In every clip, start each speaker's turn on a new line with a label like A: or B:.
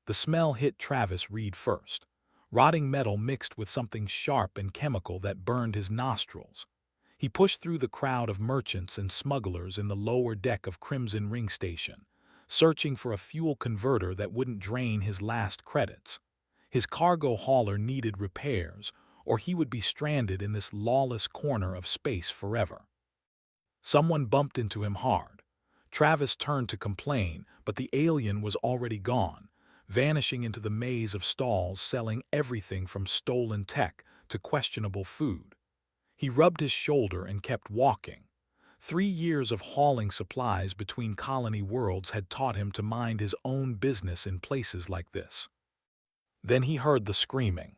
A: The smell hit Travis Reed first. Rotting metal mixed with something sharp and chemical that burned his nostrils. He pushed through the crowd of merchants and smugglers in the lower deck of Crimson Ring Station, searching for a fuel converter that wouldn't drain his last credits. His cargo hauler needed repairs, or he would be stranded in this lawless corner of space forever. Someone bumped into him hard. Travis turned to complain, but the alien was already gone, vanishing into the maze of stalls selling everything from stolen tech to questionable food. He rubbed his shoulder and kept walking. 3 years of hauling supplies between colony worlds had taught him to mind his own business in places like this. Then he heard the screaming.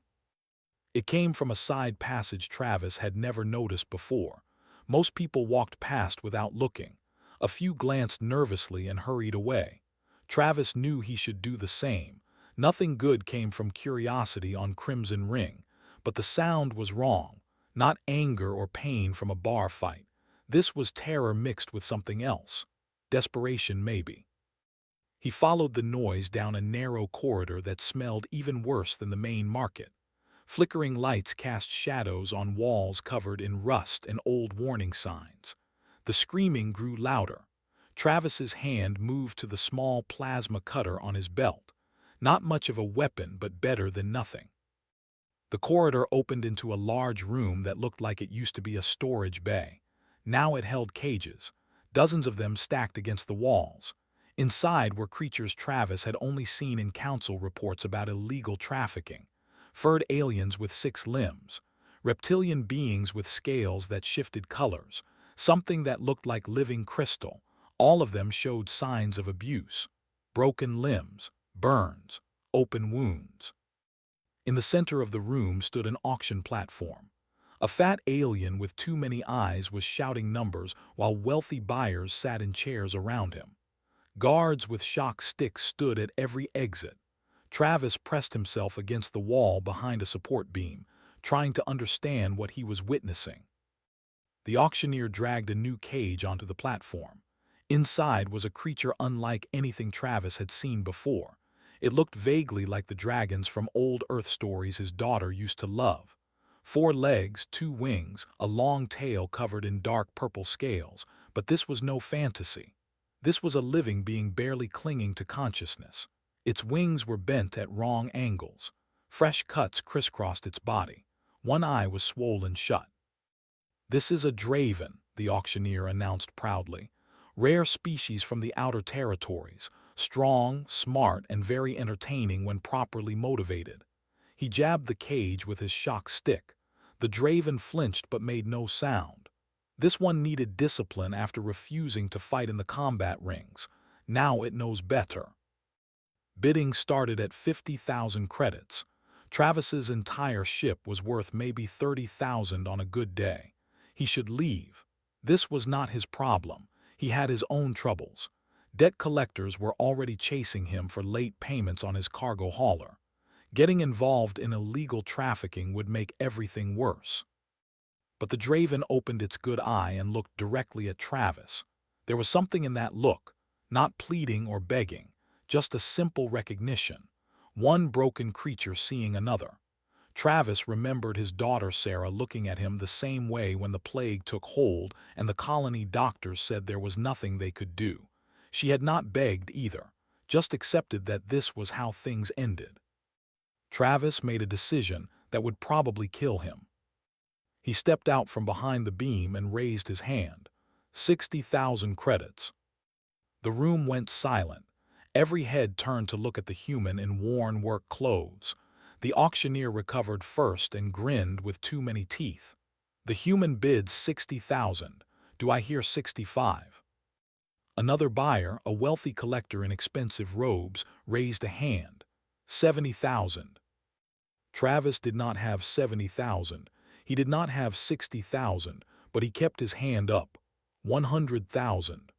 A: It came from a side passage Travis had never noticed before. Most people walked past without looking. A few glanced nervously and hurried away. Travis knew he should do the same. Nothing good came from curiosity on Crimson Ring, but the sound was wrong. Not anger or pain from a bar fight. This was terror mixed with something else. Desperation, maybe. He followed the noise down a narrow corridor that smelled even worse than the main market. Flickering lights cast shadows on walls covered in rust and old warning signs. The screaming grew louder. Travis's hand moved to the small plasma cutter on his belt. Not much of a weapon, but better than nothing. The corridor opened into a large room that looked like it used to be a storage bay. Now it held cages, dozens of them stacked against the walls. Inside were creatures Travis had only seen in council reports about illegal trafficking. Furred aliens with 6 limbs, reptilian beings with scales that shifted colors, something that looked like living crystal. All of them showed signs of abuse. Broken limbs, burns, open wounds. In the center of the room stood an auction platform. A fat alien with too many eyes was shouting numbers while wealthy buyers sat in chairs around him. Guards with shock sticks stood at every exit. Travis pressed himself against the wall behind a support beam, trying to understand what he was witnessing. The auctioneer dragged a new cage onto the platform. Inside was a creature unlike anything Travis had seen before. It looked vaguely like the dragons from old Earth stories his daughter used to love. 4 legs, 2 wings, a long tail covered in dark purple scales, but this was no fantasy. This was a living being barely clinging to consciousness. Its wings were bent at wrong angles. Fresh cuts crisscrossed its body. One eye was swollen shut. "This is a Draven," the auctioneer announced proudly. "Rare species from the outer territories. Strong, smart, and very entertaining when properly motivated." He jabbed the cage with his shock stick. The Draven flinched but made no sound. This one needed discipline after refusing to fight in the combat rings. Now it knows better. Bidding started at 50,000 credits. Travis's entire ship was worth maybe 30,000 on a good day. He should leave. This was not his problem. He had his own troubles. Debt collectors were already chasing him for late payments on his cargo hauler. Getting involved in illegal trafficking would make everything worse. But the Draven opened its good eye and looked directly at Travis. There was something in that look, not pleading or begging, just a simple recognition. One broken creature seeing another. Travis remembered his daughter Sarah looking at him the same way when the plague took hold and the colony doctors said there was nothing they could do. She had not begged either, just accepted that this was how things ended. Travis made a decision that would probably kill him. He stepped out from behind the beam and raised his hand. 60,000 credits. The room went silent. Every head turned to look at the human in worn work clothes. The auctioneer recovered first and grinned with too many teeth. "The human bids 60,000. Do I hear 65? Another buyer, a wealthy collector in expensive robes, raised a hand. 70,000. Travis did not have 70,000. He did not have 60,000, but he kept his hand up. 100,000.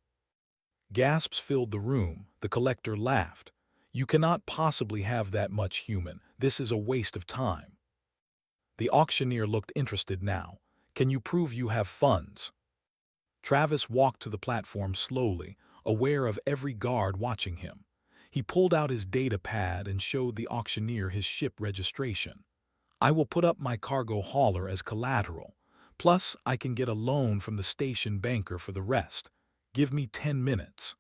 A: Gasps filled the room. The collector laughed. "You cannot possibly have that much, human. This is a waste of time." The auctioneer looked interested now. "Can you prove you have funds?" Travis walked to the platform slowly, aware of every guard watching him. He pulled out his data pad and showed the auctioneer his ship registration. "I will put up my cargo hauler as collateral. Plus, I can get a loan from the station banker for the rest. Give me 10 minutes."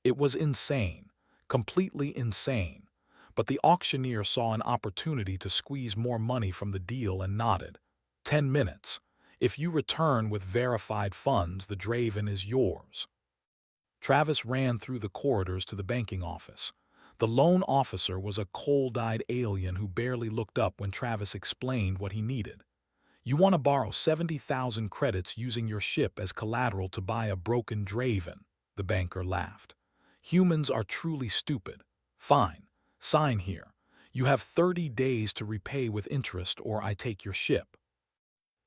A: It was insane, completely insane. But the auctioneer saw an opportunity to squeeze more money from the deal and nodded. 10 minutes. If you return with verified funds, the Draven is yours." Travis ran through the corridors to the banking office. The loan officer was a cold-eyed alien who barely looked up when Travis explained what he needed. "You want to borrow 70,000 credits using your ship as collateral to buy a broken Draven," the banker laughed. "Humans are truly stupid. Fine. Sign here. You have 30 days to repay with interest or I take your ship."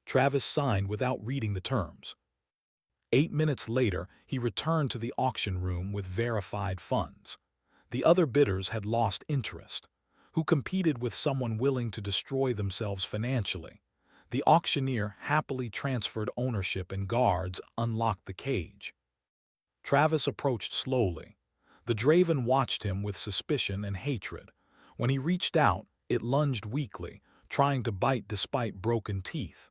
A: Travis signed without reading the terms. 8 minutes later, he returned to the auction room with verified funds. The other bidders had lost interest. Who competed with someone willing to destroy themselves financially? The auctioneer happily transferred ownership and guards unlocked the cage. Travis approached slowly. The Draven watched him with suspicion and hatred. When he reached out, it lunged weakly, trying to bite despite broken teeth.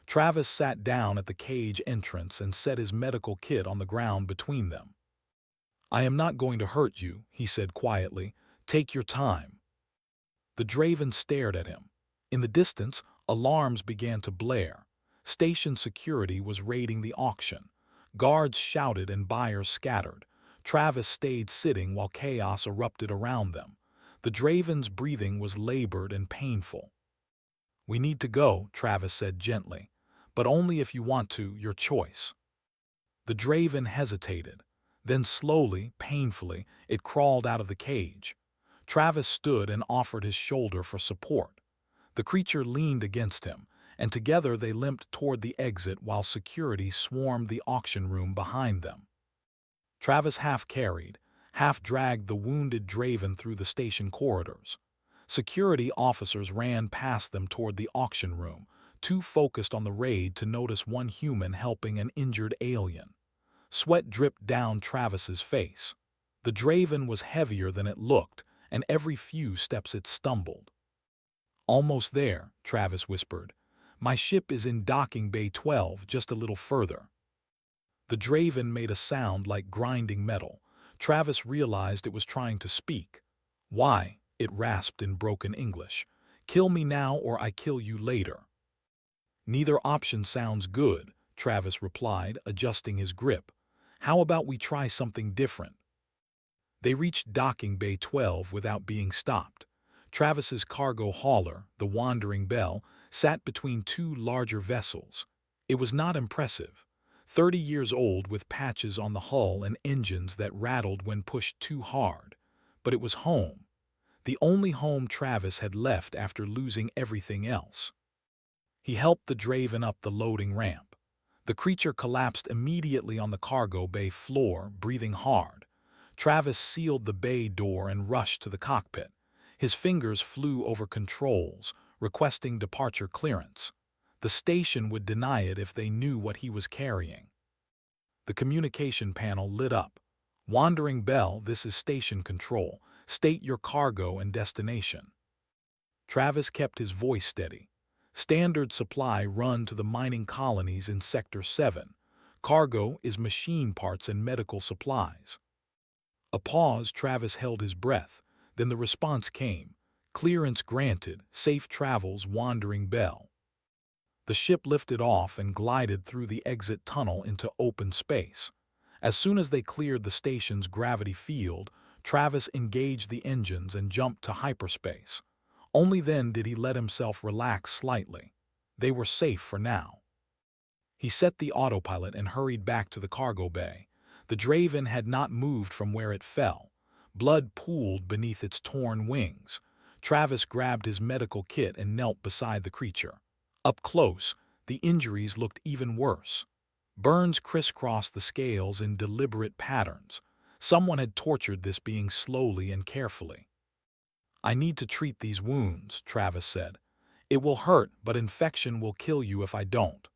A: Travis sat down at the cage entrance and set his medical kit on the ground between them. "I am not going to hurt you," he said quietly. "Take your time." The Draven stared at him. In the distance, alarms began to blare. Station security was raiding the auction. Guards shouted and buyers scattered. Travis stayed sitting while chaos erupted around them. The Draven's breathing was labored and painful. "We need to go," Travis said gently. "But only if you want to, your choice." The Draven hesitated. Then slowly, painfully, it crawled out of the cage. Travis stood and offered his shoulder for support. The creature leaned against him, and together they limped toward the exit while security swarmed the auction room behind them. Travis half carried, half dragged the wounded Draven through the station corridors. Security officers ran past them toward the auction room, too focused on the raid to notice one human helping an injured alien. Sweat dripped down Travis's face. The Draven was heavier than it looked, and every few steps it stumbled. "Almost there," Travis whispered. "My ship is in docking bay 12, just a little further." The Draven made a sound like grinding metal. Travis realized it was trying to speak. "Why?" it rasped in broken English. "Kill me now or I kill you later." "Neither option sounds good," Travis replied, adjusting his grip. "How about we try something different?" They reached docking bay 12 without being stopped. Travis's cargo hauler, the Wandering Bell, sat between two larger vessels. It was not impressive. 30 years old with patches on the hull and engines that rattled when pushed too hard. But it was home. The only home Travis had left after losing everything else. He helped the Draven up the loading ramp. The creature collapsed immediately on the cargo bay floor, breathing hard. Travis sealed the bay door and rushed to the cockpit. His fingers flew over controls, requesting departure clearance. The station would deny it if they knew what he was carrying. The communication panel lit up. "Wandering Bell, this is station control. State your cargo and destination." Travis kept his voice steady. "Standard supply run to the mining colonies in Sector 7. Cargo is machine parts and medical supplies." A pause. Travis held his breath. Then the response came. "Clearance granted. Safe travels, Wandering Bell." The ship lifted off and glided through the exit tunnel into open space. As soon as they cleared the station's gravity field, Travis engaged the engines and jumped to hyperspace. Only then did he let himself relax slightly. They were safe for now. He set the autopilot and hurried back to the cargo bay. The Draven had not moved from where it fell. Blood pooled beneath its torn wings. Travis grabbed his medical kit and knelt beside the creature. Up close, the injuries looked even worse. Burns crisscrossed the scales in deliberate patterns. Someone had tortured this being slowly and carefully. "I need to treat these wounds," Travis said. "It will hurt, but infection will kill you if I don't."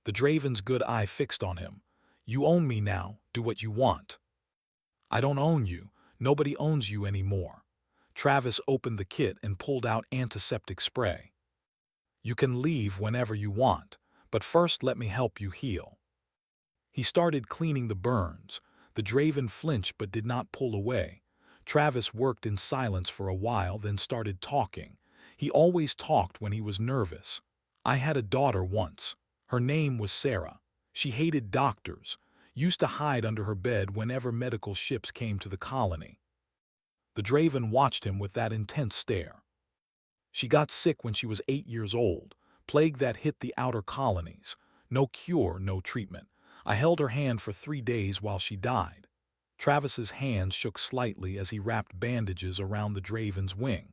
A: The Draven's good eye fixed on him. "You own me now. Do what you want." "I don't own you. Nobody owns you anymore. Travis opened the kit and pulled out antiseptic spray. You can leave whenever you want, but first let me help you heal. He started cleaning the burns. The Draven flinched but did not pull away. Travis worked in silence for a while, then started talking. He always talked when he was nervous. I had a daughter once. Her name was Sarah. She hated doctors, used to hide under her bed whenever medical ships came to the colony. The Draven watched him with that intense stare. She got sick when she was 8 years old, plague that hit the outer colonies. No cure, no treatment. I held her hand for 3 days while she died. Travis's hands shook slightly as he wrapped bandages around the Draven's wing.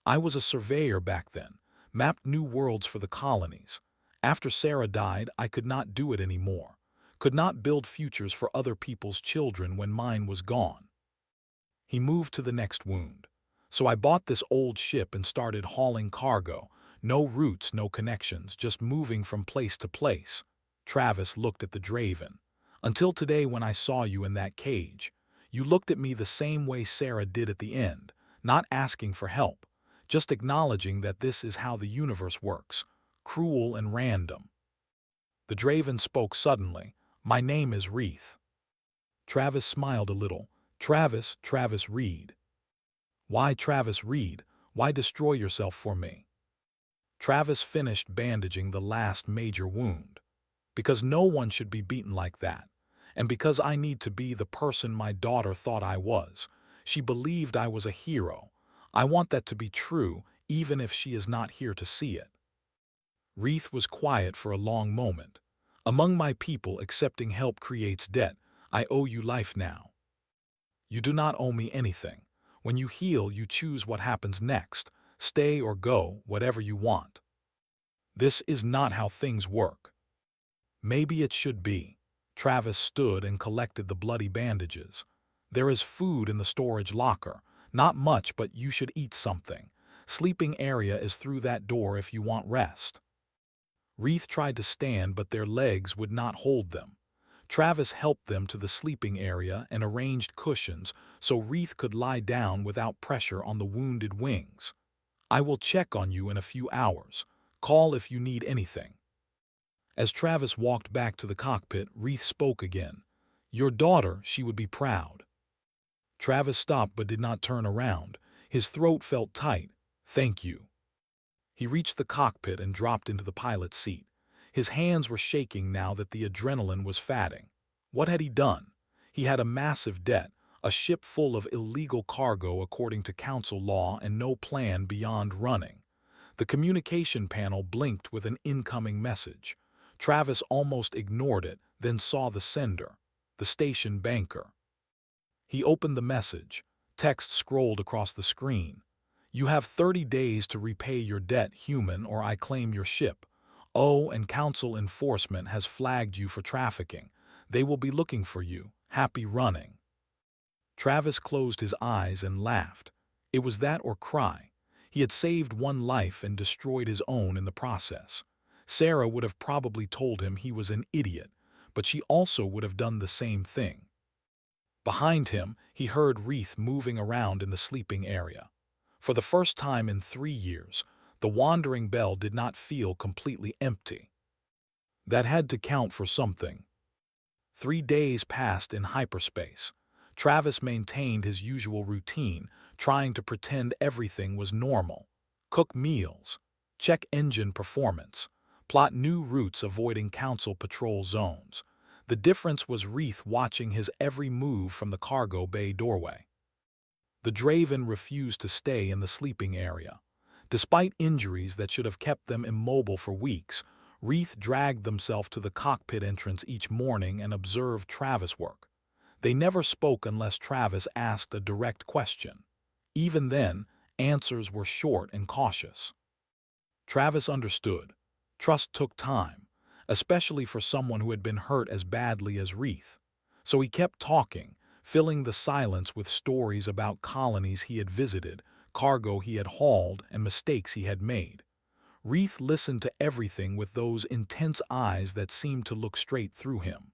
A: I was a surveyor back then, mapped new worlds for the colonies. After Sarah died, I could not do it anymore. Could not build futures for other people's children when mine was gone. He moved to the next wound. So I bought this old ship and started hauling cargo. No routes, no connections, just moving from place to place. Travis looked at the Draven. Until today when I saw you in that cage. You looked at me the same way Sarah did at the end, not asking for help, just acknowledging that this is how the universe works, cruel and random. The Draven spoke suddenly. My name is Wreath. Travis smiled a little. Travis Reed. Why Travis Reed? Why destroy yourself for me? Travis finished bandaging the last major wound. Because no one should be beaten like that. And because I need to be the person my daughter thought I was. She believed I was a hero. I want that to be true, even if she is not here to see it. Wreath was quiet for a long moment. Among my people, accepting help creates debt. I owe you life now. You do not owe me anything. When you heal, you choose what happens next. Stay or go, whatever you want. This is not how things work. Maybe it should be. Travis stood and collected the bloody bandages. There is food in the storage locker. Not much, but you should eat something. Sleeping area is through that door if you want rest. Wreath tried to stand, but their legs would not hold them. Travis helped them to the sleeping area and arranged cushions so Wreath could lie down without pressure on the wounded wings. I will check on you in a few hours. Call if you need anything. As Travis walked back to the cockpit, Wreath spoke again. Your daughter, she would be proud. Travis stopped but did not turn around. His throat felt tight. Thank you. He reached the cockpit and dropped into the pilot's seat. His hands were shaking now that the adrenaline was fatting. What had he done? He had a massive debt, a ship full of illegal cargo according to council law and no plan beyond running. The communication panel blinked with an incoming message. Travis almost ignored it, then saw the sender, the station banker. He opened the message. Text scrolled across the screen. You have 30 days to repay your debt, human, or I claim your ship. Oh, and council enforcement has flagged you for trafficking. They will be looking for you. Happy running. Travis closed his eyes and laughed. It was that or cry. He had saved one life and destroyed his own in the process. Sarah would have probably told him he was an idiot, but she also would have done the same thing. Behind him, he heard Wreath moving around in the sleeping area. For the first time in 3 years, the wandering bell did not feel completely empty. That had to count for something. 3 days passed in hyperspace. Travis maintained his usual routine, trying to pretend everything was normal. Cook meals, check engine performance, plot new routes avoiding council patrol zones. The difference was Wreath watching his every move from the cargo bay doorway. The Draven refused to stay in the sleeping area. Despite injuries that should have kept them immobile for weeks, Wreath dragged themselves to the cockpit entrance each morning and observed Travis work. They never spoke unless Travis asked a direct question. Even then, answers were short and cautious. Travis understood. Trust took time, especially for someone who had been hurt as badly as Wreath. So he kept talking, filling the silence with stories about colonies he had visited, cargo he had hauled, and mistakes he had made. Wreath listened to everything with those intense eyes that seemed to look straight through him.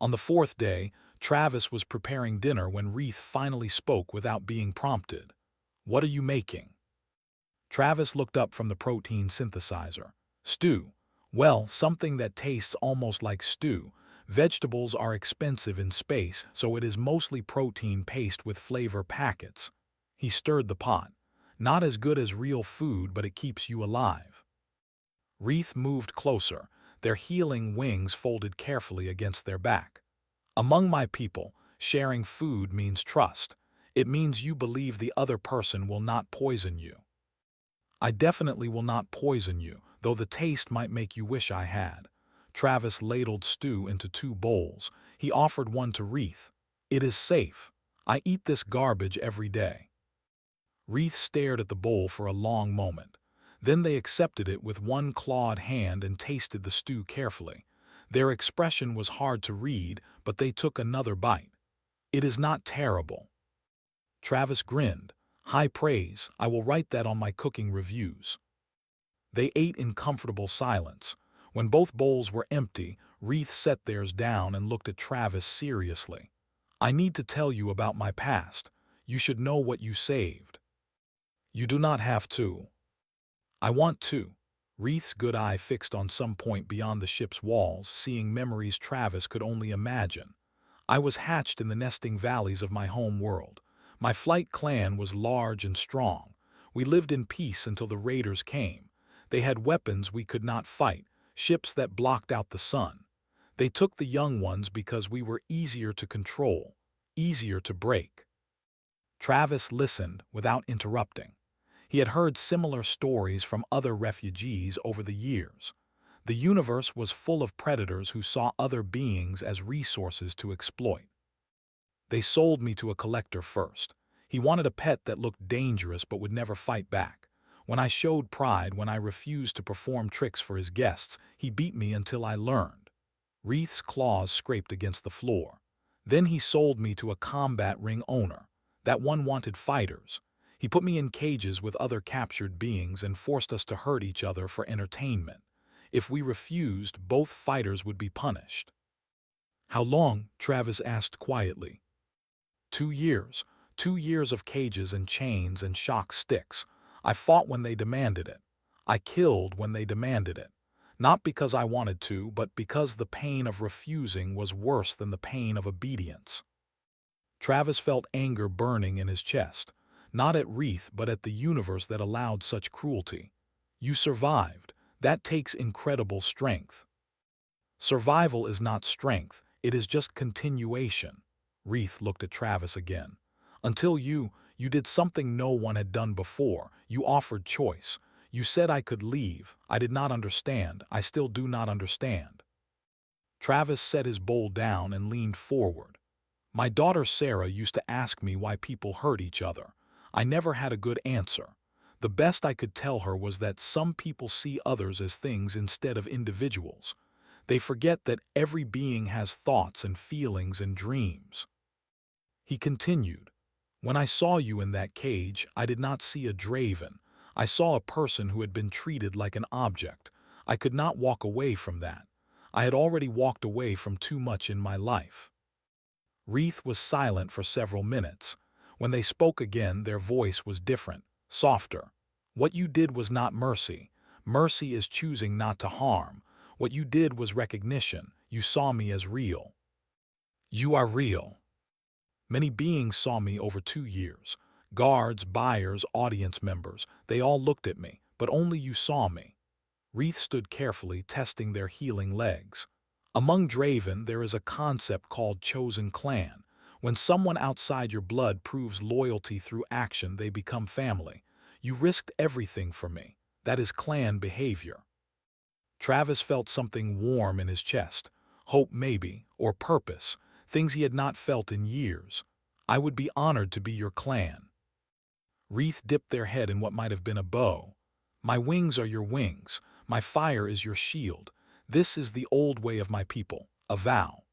A: On the 4th day, Travis was preparing dinner when Reith finally spoke without being prompted. "What are you making?" Travis looked up from the protein synthesizer. "Stew. Well, something that tastes almost like stew. Vegetables are expensive in space, so it is mostly protein paste with flavor packets." He stirred the pot. "Not as good as real food, but it keeps you alive." Reith moved closer, their healing wings folded carefully against their back. "Among my people, sharing food means trust. It means you believe the other person will not poison you." "I definitely will not poison you, though the taste might make you wish I had." Travis ladled stew into 2 bowls. He offered one to Reith. "It is safe. I eat this garbage every day." Reith stared at the bowl for a long moment. Then they accepted it with one clawed hand and tasted the stew carefully. Their expression was hard to read, but they took another bite. "It is not terrible." Travis grinned. "High praise. I will write that on my cooking reviews." They ate in comfortable silence. When both bowls were empty, Reith set theirs down and looked at Travis seriously. "I need to tell you about my past. You should know what you saved." "You do not have to." "I want to." Reith's good eye fixed on some point beyond the ship's walls, seeing memories Travis could only imagine. "I was hatched in the nesting valleys of my home world. My flight clan was large and strong. We lived in peace until the raiders came. They had weapons we could not fight, ships that blocked out the sun. They took the young ones because we were easier to control, easier to break." Travis listened without interrupting. He had heard similar stories from other refugees over the years. The universe was full of predators who saw other beings as resources to exploit. "They sold me to a collector first. He wanted a pet that looked dangerous but would never fight back. When I showed pride, when I refused to perform tricks for his guests, he beat me until I learned." Reith's claws scraped against the floor. "Then he sold me to a combat ring owner. That one wanted fighters. He put me in cages with other captured beings and forced us to hurt each other for entertainment. If we refused, both fighters would be punished." "How long?" Travis asked quietly. 2 years. 2 years of cages and chains and shock sticks. I fought when they demanded it. I killed when they demanded it. Not because I wanted to, but because the pain of refusing was worse than the pain of obedience. Travis felt anger burning in his chest. Not at Reith, but at the universe that allowed such cruelty. "You survived. That takes incredible strength." "Survival is not strength, it is just continuation." Reith looked at Travis again. "Until you did something no one had done before. You offered choice. You said I could leave. I did not understand. I still do not understand." Travis set his bowl down and leaned forward. "My daughter Sarah used to ask me why people hurt each other. I never had a good answer. The best I could tell her was that some people see others as things instead of individuals. They forget that every being has thoughts and feelings and dreams." He continued, "When I saw you in that cage, I did not see a draven. I saw a person who had been treated like an object. I could not walk away from that. I had already walked away from too much in my life." Reith was silent for several minutes. When they spoke again, their voice was different, softer. "What you did was not mercy. Mercy is choosing not to harm. What you did was recognition. You saw me as real. You are real." "Many beings saw me over 2 years. Guards, buyers, audience members. They all looked at me, but only you saw me." Reith stood carefully, testing their healing legs. "Among Draven, there is a concept called chosen clan. When someone outside your blood proves loyalty through action, they become family. You risked everything for me. That is clan behavior." Travis felt something warm in his chest. Hope maybe, or purpose, things he had not felt in years. "I would be honored to be your clan." Reith dipped their head in what might have been a bow. "My wings are your wings. My fire is your shield. This is the old way of my people, a vow."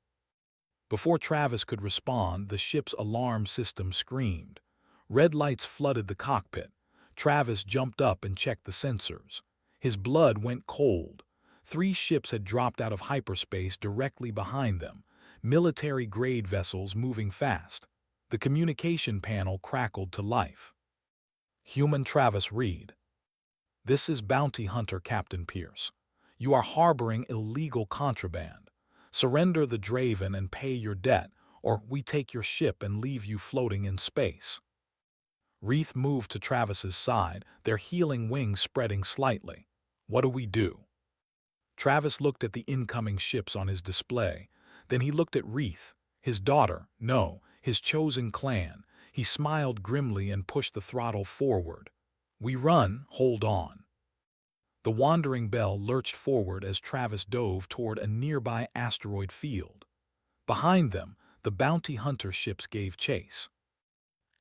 A: Before Travis could respond, the ship's alarm system screamed. Red lights flooded the cockpit. Travis jumped up and checked the sensors. His blood went cold. 3 ships had dropped out of hyperspace directly behind them. military-grade vessels moving fast. The communication panel crackled to life. Human Travis Reed. This is Bounty Hunter Captain Pierce. You are harboring illegal contraband. Surrender the Draven and pay your debt, or we take your ship and leave you floating in space. Reeth moved to Travis's side, their healing wings spreading slightly. What do we do? Travis looked at the incoming ships on his display. Then he looked at Reeth, his daughter, no, his chosen clan. He smiled grimly and pushed the throttle forward. We run, hold on. The Wandering Bell lurched forward as Travis dove toward a nearby asteroid field. Behind them, the bounty hunter ships gave chase.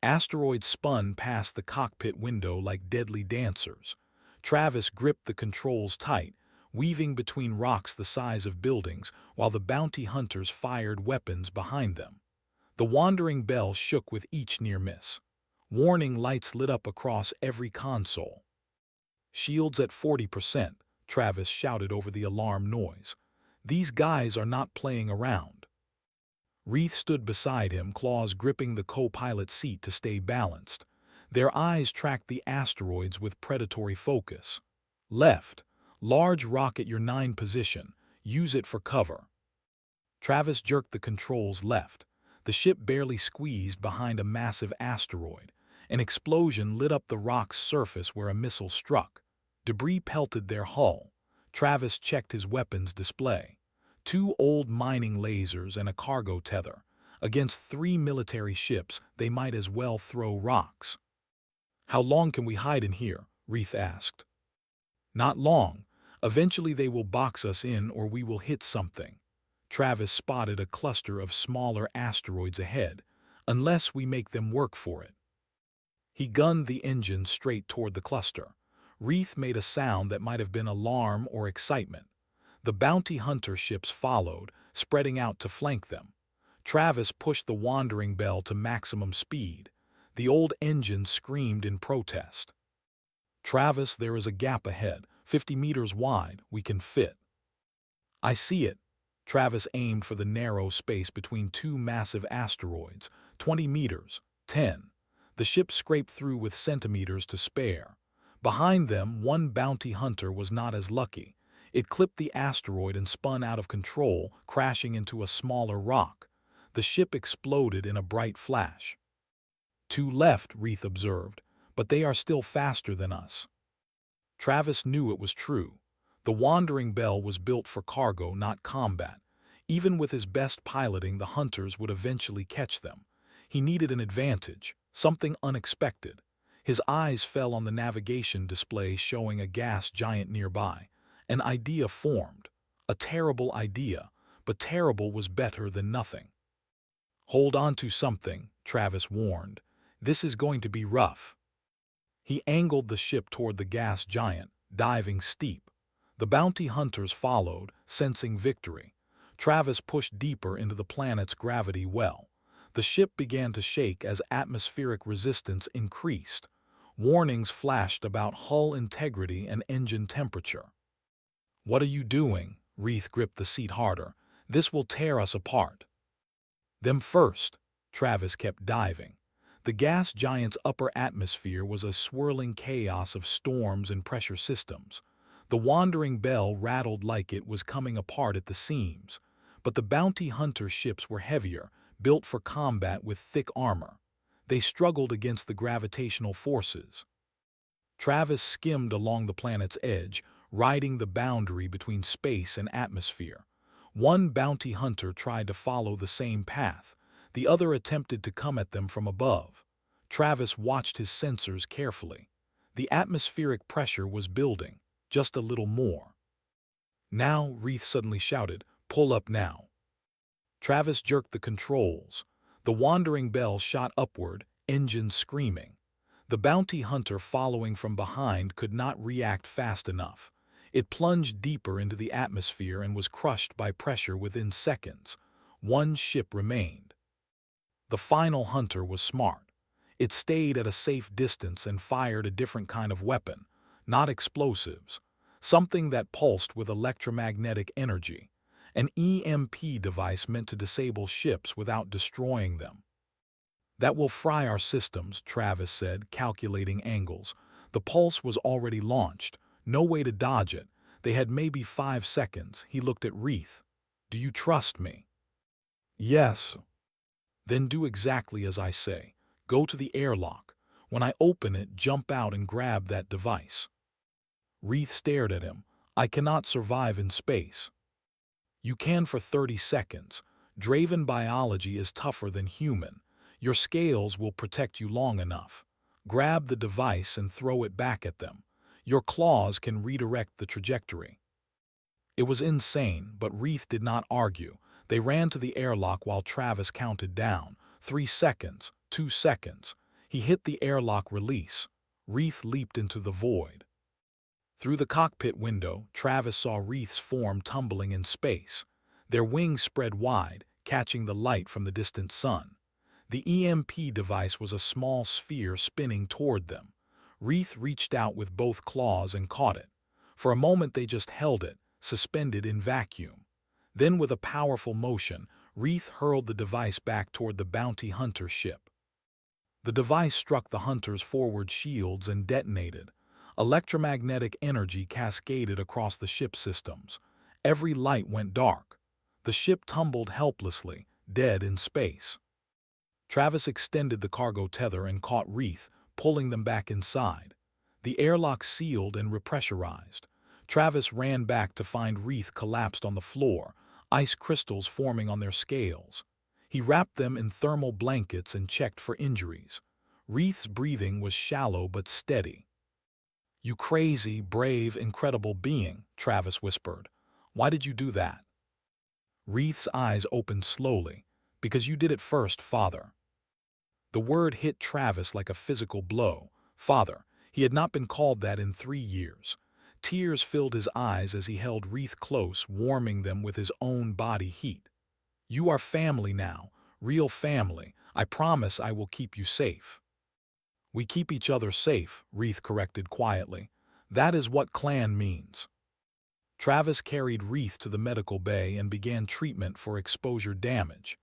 A: Asteroids spun past the cockpit window like deadly dancers. Travis gripped the controls tight, weaving between rocks the size of buildings, while the bounty hunters fired weapons behind them. The Wandering Bell shook with each near miss. Warning lights lit up across every console. Shields at 40%, Travis shouted over the alarm noise. These guys are not playing around. Reeth stood beside him, claws gripping the co-pilot seat to stay balanced. Their eyes tracked the asteroids with predatory focus. Left. Large rock at your 9 position. Use it for cover. Travis jerked the controls left. The ship barely squeezed behind a massive asteroid. An explosion lit up the rock's surface where a missile struck. Debris pelted their hull. Travis checked his weapons display. 2 old mining lasers and a cargo tether. Against 3 military ships, they might as well throw rocks. How long can we hide in here? Reeth asked. Not long. Eventually they will box us in or we will hit something. Travis spotted a cluster of smaller asteroids ahead, unless we make them work for it. He gunned the engine straight toward the cluster. Reeth made a sound that might have been alarm or excitement. The bounty hunter ships followed, spreading out to flank them. Travis pushed the Wandering Bell to maximum speed. The old engine screamed in protest. Travis, there is a gap ahead, 50 meters wide, we can fit. I see it. Travis aimed for the narrow space between 2 massive asteroids, 20 meters, 10. The ship scraped through with centimeters to spare. Behind them, one bounty hunter was not as lucky. It clipped the asteroid and spun out of control, crashing into a smaller rock. The ship exploded in a bright flash. 2 left, Reeth observed, but they are still faster than us. Travis knew it was true. The Wandering Bell was built for cargo, not combat. Even with his best piloting, the hunters would eventually catch them. He needed an advantage, something unexpected. His eyes fell on the navigation display showing a gas giant nearby. An idea formed. A terrible idea, but terrible was better than nothing. Hold on to something, Travis warned. This is going to be rough. He angled the ship toward the gas giant, diving steep. The bounty hunters followed, sensing victory. Travis pushed deeper into the planet's gravity well. The ship began to shake as atmospheric resistance increased. Warnings flashed about hull integrity and engine temperature. What are you doing? Reeth gripped the seat harder. This will tear us apart. Them first. Travis kept diving. The gas giant's upper atmosphere was a swirling chaos of storms and pressure systems. The Wandering Bell rattled like it was coming apart at the seams. But the bounty hunter ships were heavier, built for combat with thick armor. They struggled against the gravitational forces. Travis skimmed along the planet's edge, riding the boundary between space and atmosphere. One bounty hunter tried to follow the same path. The other attempted to come at them from above. Travis watched his sensors carefully. The atmospheric pressure was building, just a little more. Now, Reeth suddenly shouted, "Pull up now." Travis jerked the controls. The Wandering Bell shot upward, engines screaming. The bounty hunter following from behind could not react fast enough. It plunged deeper into the atmosphere and was crushed by pressure within seconds. One ship remained. The final hunter was smart. It stayed at a safe distance and fired a different kind of weapon, not explosives, something that pulsed with electromagnetic energy. An EMP device meant to disable ships without destroying them. That will fry our systems, Travis said, calculating angles. The pulse was already launched. No way to dodge it. They had maybe 5 seconds. He looked at Reith. Do you trust me? Yes. Then do exactly as I say. Go to the airlock. When I open it, jump out and grab that device. Reith stared at him. I cannot survive in space. You can for 30 seconds. Draven biology is tougher than human. Your scales will protect you long enough. Grab the device and throw it back at them. Your claws can redirect the trajectory. It was insane, but Reith did not argue. They ran to the airlock while Travis counted down. 3 seconds, 2 seconds. He hit the airlock release. Reith leaped into the void. Through the cockpit window, Travis saw Reith's form tumbling in space. Their wings spread wide, catching the light from the distant sun. The EMP device was a small sphere spinning toward them. Reith reached out with both claws and caught it. For a moment they just held it, suspended in vacuum. Then with a powerful motion, Reith hurled the device back toward the bounty hunter ship. The device struck the hunter's forward shields and detonated. Electromagnetic energy cascaded across the ship systems. Every light went dark. The ship tumbled helplessly, dead in space. Travis extended the cargo tether and caught Reith, pulling them back inside. The airlock sealed and repressurized. Travis ran back to find Reith collapsed on the floor, ice crystals forming on their scales. He wrapped them in thermal blankets and checked for injuries. Reith's breathing was shallow but steady. You crazy, brave, incredible being, Travis whispered. Why did you do that? Reith's eyes opened slowly. Because you did it first, Father. The word hit Travis like a physical blow. Father. He had not been called that in 3 years. Tears filled his eyes as he held Reith close, warming them with his own body heat. You are family now, real family. I promise I will keep you safe. We keep each other safe, Reith corrected quietly. That is what clan means. Travis carried Reith to the medical bay and began treatment for exposure damage.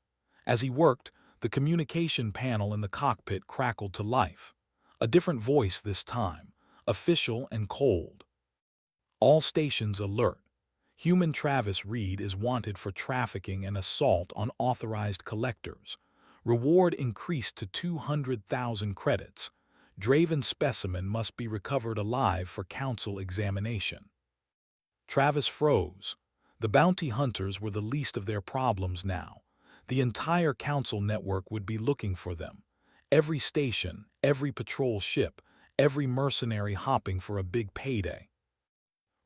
A: As he worked, the communication panel in the cockpit crackled to life. A different voice this time, official and cold. All stations alert. Human Travis Reed is wanted for trafficking and assault on authorized collectors. Reward increased to 200,000 credits. Draven specimen must be recovered alive for council examination. Travis froze. The bounty hunters were the least of their problems now. The entire council network would be looking for them. Every station, every patrol ship, every mercenary hopping for a big payday.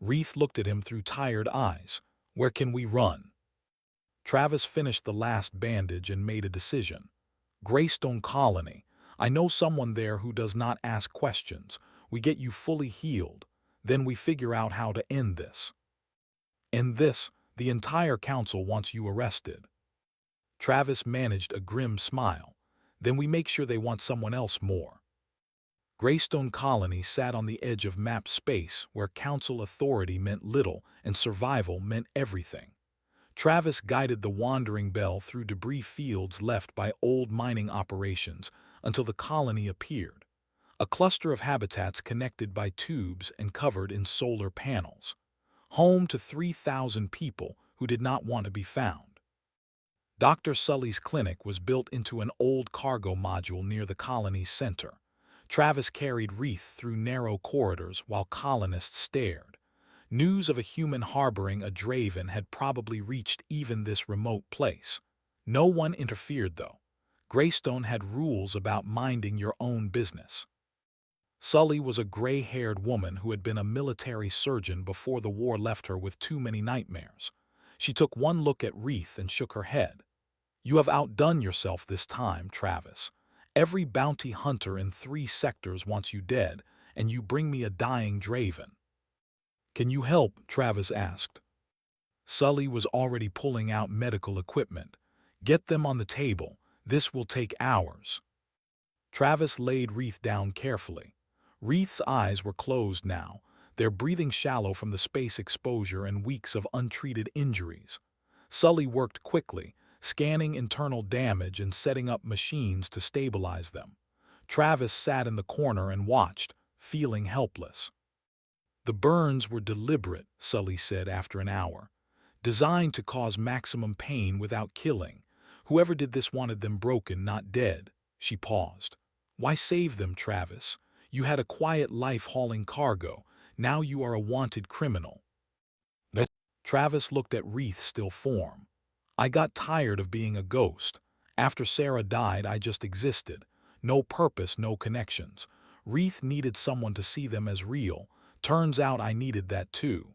A: Reith looked at him through tired eyes. Where can we run? Travis finished the last bandage and made a decision. Greystone Colony. I know someone there who does not ask questions. We get you fully healed. Then we figure out how to end this. End this? The entire council wants you arrested. Travis managed a grim smile. Then we make sure they want someone else more. Greystone Colony sat on the edge of map space where council authority meant little and survival meant everything. Travis guided the wandering bell through debris fields left by old mining operations until the colony appeared. A cluster of habitats connected by tubes and covered in solar panels. Home to 3,000 people who did not want to be found. Dr. Sully's clinic was built into an old cargo module near the colony's center. Travis carried Reith through narrow corridors while colonists stared. News of a human harboring a Draven had probably reached even this remote place. No one interfered, though. Greystone had rules about minding your own business. Sully was a gray-haired woman who had been a military surgeon before the war left her with too many nightmares. She took one look at Reith and shook her head. You have outdone yourself this time, Travis. Every bounty hunter in 3 sectors wants you dead, and you bring me a dying Draven. Can you help? Travis asked. Sully was already pulling out medical equipment. Get them on the table. This will take hours. Travis laid Reith down carefully. Reith's eyes were closed now, their breathing shallow from the space exposure and weeks of untreated injuries. Sully worked quickly, scanning internal damage and setting up machines to stabilize them. Travis sat in the corner and watched, feeling helpless. The burns were deliberate, Sully said after an hour. Designed to cause maximum pain without killing. Whoever did this wanted them broken, not dead. She paused. Why save them, Travis? You had a quiet life hauling cargo. Now you are a wanted criminal. Travis looked at Wreath's still form. I got tired of being a ghost. After Sarah died, I just existed. No purpose, no connections. Wreath needed someone to see them as real. Turns out I needed that too.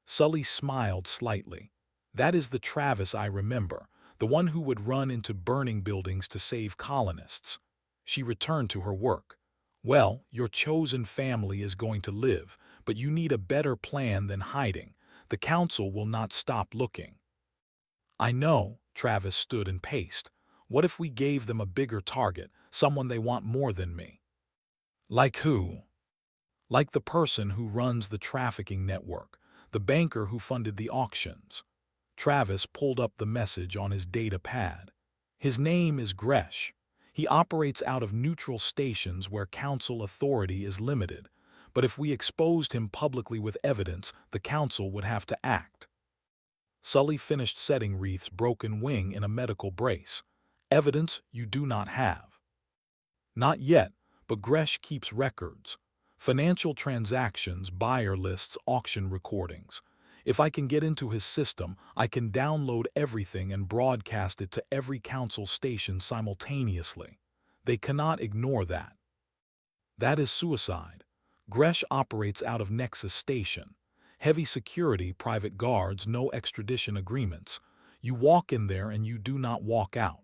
A: Sully smiled slightly. That is the Travis I remember, the one who would run into burning buildings to save colonists. She returned to her work. Well, your chosen family is going to live, but you need a better plan than hiding. The council will not stop looking. I know, Travis stood and paced. What if we gave them a bigger target, someone they want more than me? Like who? Like the person who runs the trafficking network, the banker who funded the auctions. Travis pulled up the message on his data pad. His name is Gresh. He operates out of neutral stations where council authority is limited. But if we exposed him publicly with evidence, the council would have to act. Sully finished setting Wreath's broken wing in a medical brace. Evidence you do not have. Not yet, but Gresh keeps records. Financial transactions, buyer lists, auction recordings. If I can get into his system, I can download everything and broadcast it to every council station simultaneously. They cannot ignore that. That is suicide. Gresh operates out of Nexus Station. Heavy security, private guards, no extradition agreements. You walk in there and you do not walk out.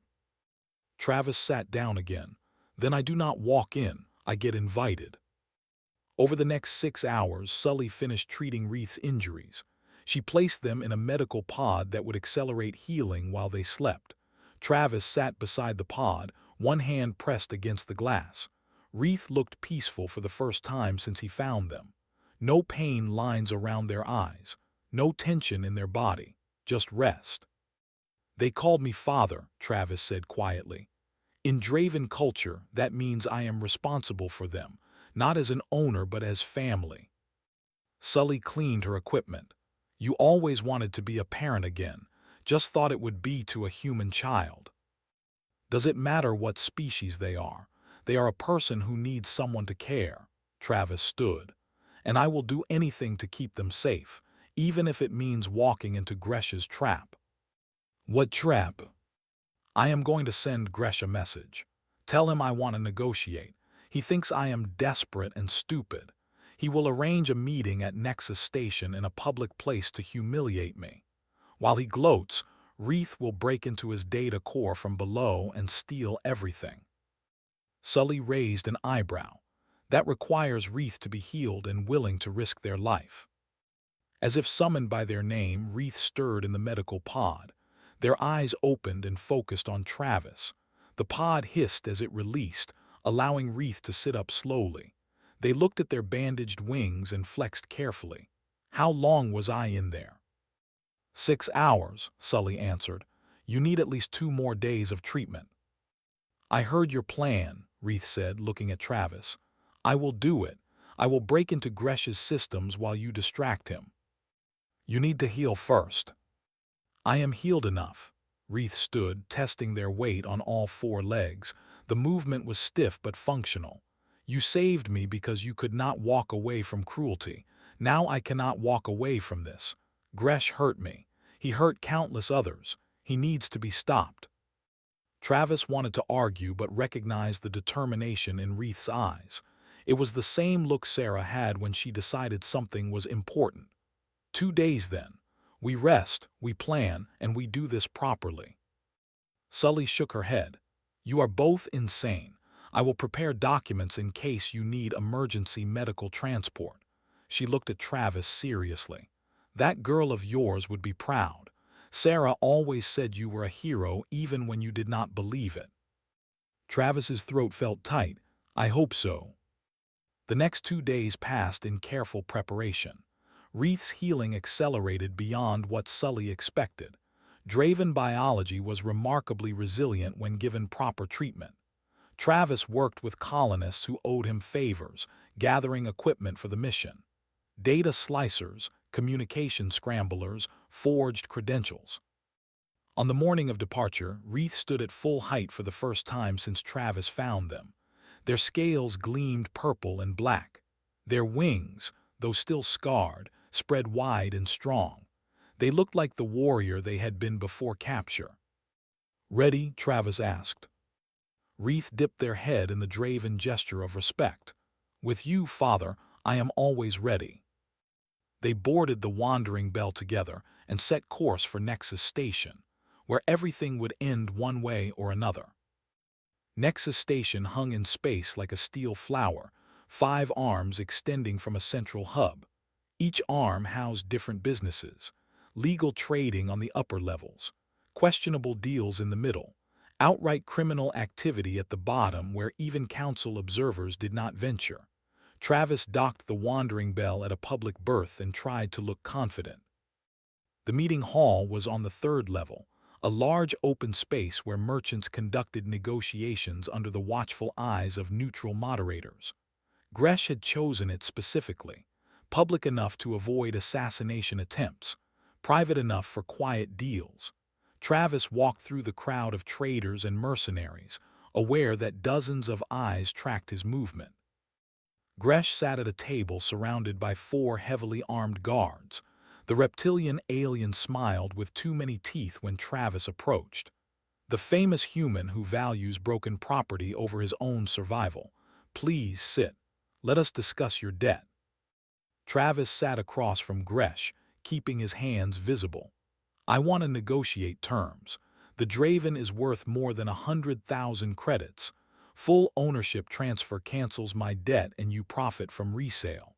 A: Travis sat down again. Then I do not walk in, I get invited. Over the next 6 hours, Sully finished treating Wreath's injuries. She placed them in a medical pod that would accelerate healing while they slept. Travis sat beside the pod, one hand pressed against the glass. Wreath looked peaceful for the first time since he found them. No pain lines around their eyes, no tension in their body, just rest. They called me father, Travis said quietly. In Draven culture, that means I am responsible for them, not as an owner but as family. Sully cleaned her equipment. You always wanted to be a parent again, just thought it would be to a human child. Does it matter what species they are? They are a person who needs someone to care. Travis stood. And I will do anything to keep them safe, even if it means walking into Gresh's trap. What trap? I am going to send Gresh a message. Tell him I want to negotiate. He thinks I am desperate and stupid. He will arrange a meeting at Nexus Station in a public place to humiliate me. While he gloats, Wreath will break into his data core from below and steal everything. Sully raised an eyebrow. That requires Wreath to be healed and willing to risk their life. As if summoned by their name, Wreath stirred in the medical pod. Their eyes opened and focused on Travis. The pod hissed as it released, allowing Wreath to sit up slowly. They looked at their bandaged wings and flexed carefully. How long was I in there? 6 hours, Sully answered. You need at least 2 more days of treatment. I heard your plan, Wreath said, looking at Travis. I will do it. I will break into Gresh's systems while you distract him. You need to heal first. I am healed enough. Wreath stood, testing their weight on all 4 legs. The movement was stiff but functional. You saved me because you could not walk away from cruelty. Now I cannot walk away from this. Gresh hurt me. He hurt countless others. He needs to be stopped. Travis wanted to argue but recognized the determination in Wreath's eyes. It was the same look Sarah had when she decided something was important. 2 days then. We rest, we plan, and we do this properly. Sully shook her head. You are both insane. I will prepare documents in case you need emergency medical transport. She looked at Travis seriously. That girl of yours would be proud. Sarah always said you were a hero even when you did not believe it. Travis's throat felt tight. I hope so. The next 2 days passed in careful preparation. Wreath's healing accelerated beyond what Sully expected. Draven biology was remarkably resilient when given proper treatment. Travis worked with colonists who owed him favors, gathering equipment for the mission. Data slicers, communication scramblers, forged credentials. On the morning of departure, Wreath stood at full height for the first time since Travis found them. Their scales gleamed purple and black. Their wings, though still scarred, spread wide and strong. They looked like the warrior they had been before capture. "Ready?" Travis asked. Wreath dipped their head in the Draven gesture of respect. "With you, Father, I am always ready." They boarded the Wandering Bell together and set course for Nexus Station, where everything would end one way or another. Nexus Station hung in space like a steel flower, 5 arms extending from a central hub. Each arm housed different businesses: legal trading on the upper levels, questionable deals in the middle, outright criminal activity at the bottom where even council observers did not venture. Travis docked the Wandering Bell at a public berth and tried to look confident. The meeting hall was on the 3rd level, a large open space where merchants conducted negotiations under the watchful eyes of neutral moderators. Gresh had chosen it specifically: public enough to avoid assassination attempts, private enough for quiet deals. Travis walked through the crowd of traders and mercenaries, aware that dozens of eyes tracked his movement. Gresh sat at a table surrounded by 4 heavily armed guards. The reptilian alien smiled with too many teeth when Travis approached. "The famous human who values broken property over his own survival. Please sit. Let us discuss your debt." Travis sat across from Gresh, keeping his hands visible. "I want to negotiate terms. The Draven is worth more than 100,000 credits. Full ownership transfer cancels my debt and you profit from resale."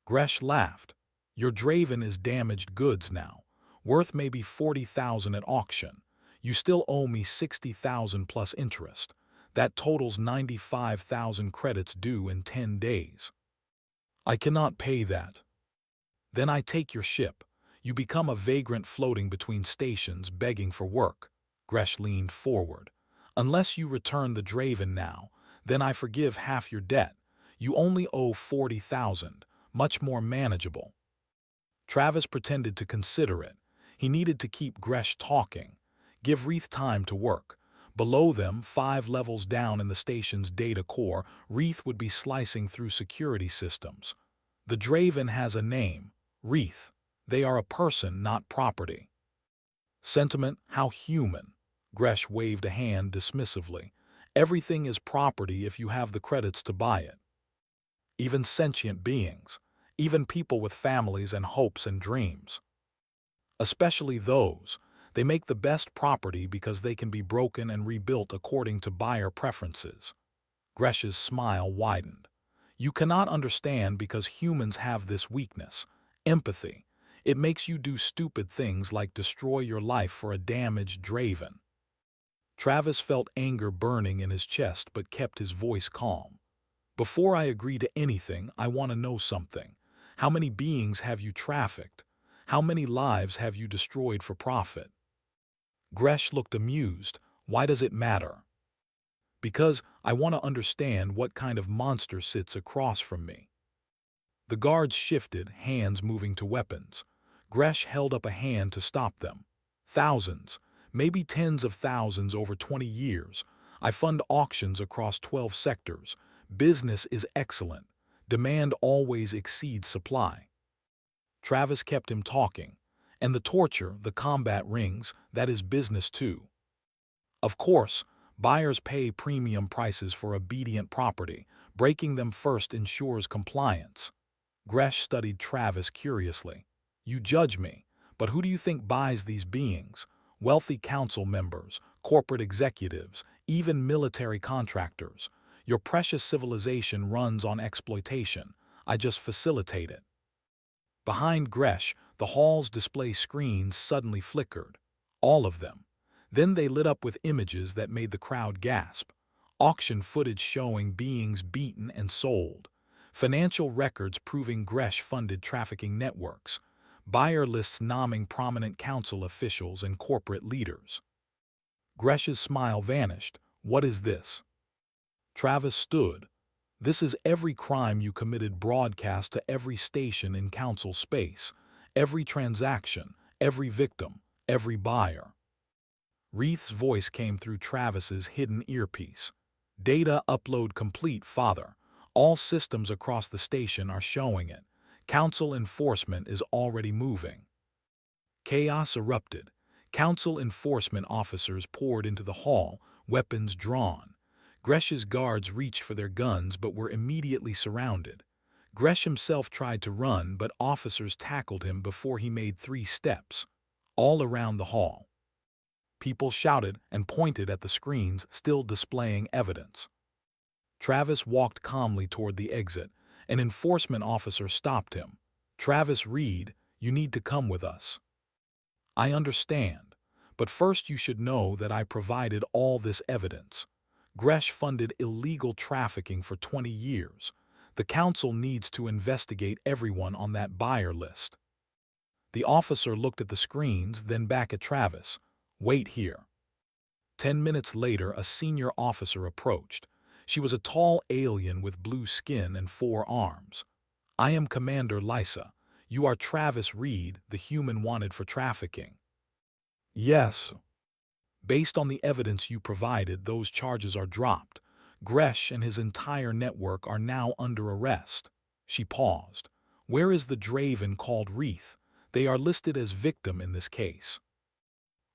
A: Gresh laughed. "Your Draven is damaged goods now, worth maybe 40,000 at auction. You still owe me 60,000 plus interest. That totals 95,000 credits due in 10 days. I cannot pay that." "Then I take your ship. You become a vagrant floating between stations begging for work." Gresh leaned forward. "Unless you return the Draven now, then I forgive half your debt. You only owe 40,000, much more manageable." Travis pretended to consider it. He needed to keep Gresh talking, give Wreath time to work. Below them, 5 levels down in the station's data core, Wreath would be slicing through security systems. "The Draven has a name: Wreath. They are a person, not property." "Sentiment, how human." Gresh waved a hand dismissively. "Everything is property if you have the credits to buy it. Even sentient beings. Even people with families and hopes and dreams. Especially those. They make the best property because they can be broken and rebuilt according to buyer preferences." Gresh's smile widened. "You cannot understand because humans have this weakness: empathy. It makes you do stupid things like destroy your life for a damaged Draven." Travis felt anger burning in his chest but kept his voice calm. "Before I agree to anything, I want to know something. How many beings have you trafficked? How many lives have you destroyed for profit?" Gresh looked amused. "Why does it matter?" "Because I want to understand what kind of monster sits across from me." The guards shifted, hands moving to weapons. Gresh held up a hand to stop them. "Thousands, maybe tens of thousands over 20 years. I fund auctions across 12 sectors. Business is excellent. Demand always exceeds supply." Travis kept him talking. "And the torture, the combat rings, that is business too. Of course, buyers pay premium prices for obedient property. Breaking them first ensures compliance." Gresh studied Travis curiously. "You judge me, but who do you think buys these beings? Wealthy council members, corporate executives, even military contractors. Your precious civilization runs on exploitation. I just facilitate it." Behind Gresh, the hall's display screens suddenly flickered. All of them. Then they lit up with images that made the crowd gasp. Auction footage showing beings beaten and sold. Financial records proving Gresh funded trafficking networks. Buyer lists nomming prominent council officials and corporate leaders. Gresh's smile vanished. What is this? Travis stood. This is every crime you committed broadcast to every station in council space, every transaction, every victim, every buyer. Reith's voice came through Travis's hidden earpiece. Data upload complete, Father. All systems across the station are showing it. Council enforcement is already moving. Chaos erupted. Council enforcement officers poured into the hall, weapons drawn. Gresh's guards reached for their guns but were immediately surrounded. Gresh himself tried to run, but officers tackled him before he made 3 steps. All around the hall, people shouted and pointed at the screens still displaying evidence. Travis walked calmly toward the exit. An enforcement officer stopped him. Travis Reed, you need to come with us. I understand, but first you should know that I provided all this evidence. Gresh funded illegal trafficking for 20 years. The council needs to investigate everyone on that buyer list. The officer looked at the screens, then back at Travis. Wait here. 10 minutes later, a senior officer approached. She was a tall alien with blue skin and 4 arms. I am Commander Lysa. You are Travis Reed, the human wanted for trafficking. Yes. Based on the evidence you provided, those charges are dropped. Gresh and his entire network are now under arrest. She paused. Where is the Draven called Reith? They are listed as victim in this case.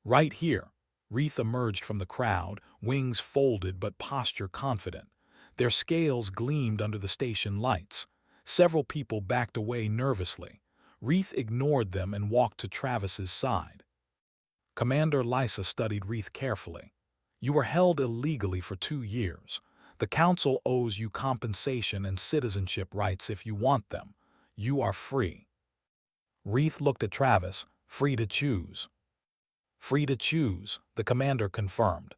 A: Right here. Reith emerged from the crowd, wings folded but posture confident. Their scales gleamed under the station lights. Several people backed away nervously. Reith ignored them and walked to Travis's side. Commander Lysa studied Reith carefully. You were held illegally for 2 years. The council owes you compensation and citizenship rights if you want them. You are free. Reith looked at Travis, free to choose. Free to choose, the commander confirmed.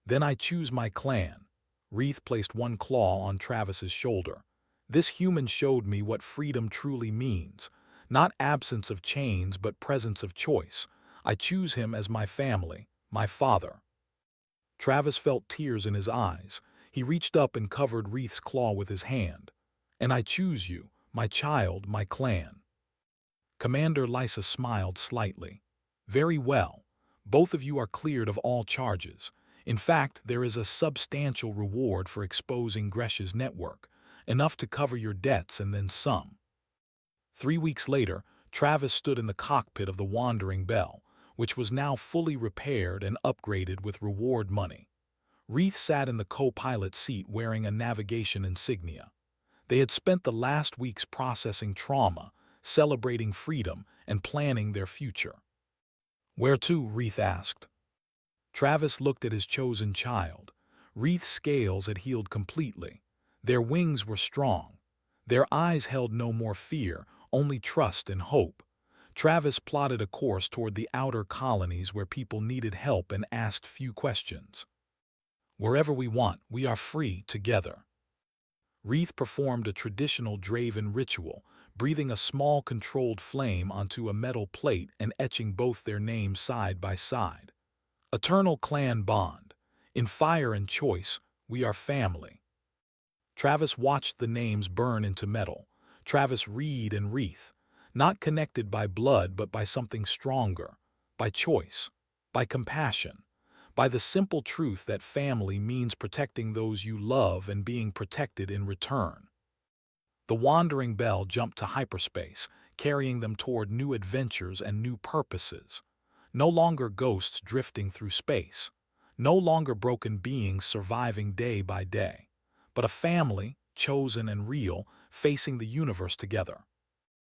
A: Then I choose my clan. Reith placed one claw on Travis's shoulder. This human showed me what freedom truly means. Not absence of chains, but presence of choice. I choose him as my family, my father. Travis felt tears in his eyes. He reached up and covered Reith's claw with his hand. And I choose you, my child, my clan. Commander Lysa smiled slightly. Very well. Both of you are cleared of all charges. In fact, there is a substantial reward for exposing Gresh's network, enough to cover your debts and then some. 3 weeks later, Travis stood in the cockpit of the Wandering Bell, which was now fully repaired and upgraded with reward money. Reith sat in the co-pilot seat wearing a navigation insignia. They had spent the last weeks processing trauma, celebrating freedom, and planning their future. Where to? Reith asked. Travis looked at his chosen child. Reith's scales had healed completely. Their wings were strong. Their eyes held no more fear, only trust and hope. Travis plotted a course toward the outer colonies where people needed help and asked few questions. Wherever we want, we are free together. Reith performed a traditional Draven ritual, breathing a small controlled flame onto a metal plate and etching both their names side by side. Eternal clan bond. In fire and choice, we are family. Travis watched the names burn into metal. Travis Reed and Reith. Not connected by blood but by something stronger, by choice, by compassion, by the simple truth that family means protecting those you love and being protected in return. The Wandering Bell jumped to hyperspace, carrying them toward new adventures and new purposes. No longer ghosts drifting through space, no longer broken beings surviving day by day, but a family, chosen and real, facing the universe together.